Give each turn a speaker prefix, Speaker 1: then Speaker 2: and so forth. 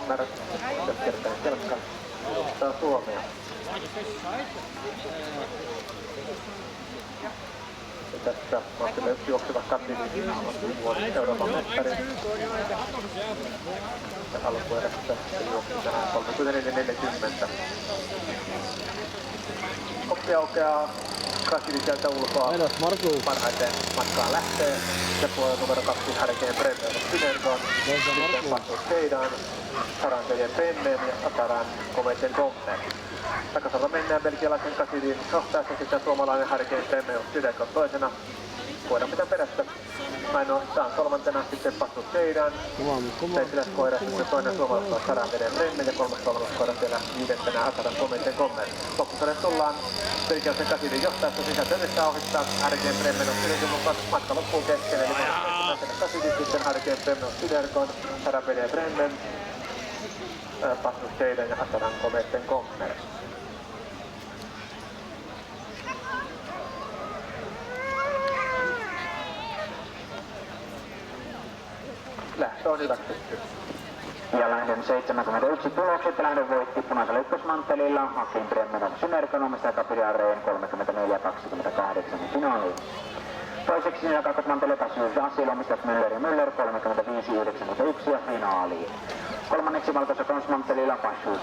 Speaker 1: Kommer. Kertaan kelkka. Edustaa Suomea. Ja tässä Martille yksi juokseva Katini, vuoden Euroopan mestari. Ja alkuerässä se juoksi tähän 34.40. Koppi aukeaa. Katini sieltä ulkoa. Parhaiten matkaan lähtee. Ja puolella numero 2 Härkeen Bremmer Synergon. Sitten Passus Heidan, Sarantelien Brennen ja Ataran Kometen Gommer. Takasalla mennään belgialaisen Katinin johtaessa sitten suomalainen Härkeen Bremmer Synergon toisena. Voidaan pitää perässä. Ainoastaan kolmantena sitten Passus Heidan. Seitsemäs sitten toinen suomalainen Sarantelien Brennen ja kolmas siellä viidentenä Ataran Kometen Gommer. Loppusarjan tullaan belgialaisen Katinin johtaessa sisätöissä ohittaa Härkeen Bremmer Synergon mukaan matka loppuun kesken. Eli Katinin sitten Härkeen Bremmer Synergon, Sarantelien Brennen, Passus Heidan ja Ataran Kometen Gommer. Lähtö on hyväksytty.
Speaker 2: Ja lähdön 71 tulokset. Lähdön voitti punaisella ykkösmanttelilla Hakim Bremmer Synergon omistaja Kapiriareen 34-28 finaaliin. Toiseksi siinä kakkosmanttelilla Passus Asil omistajat Müller ja Müller 35-91 ja finaaliin. Kolmanneksi valkoisella bronsmanttelilla Passus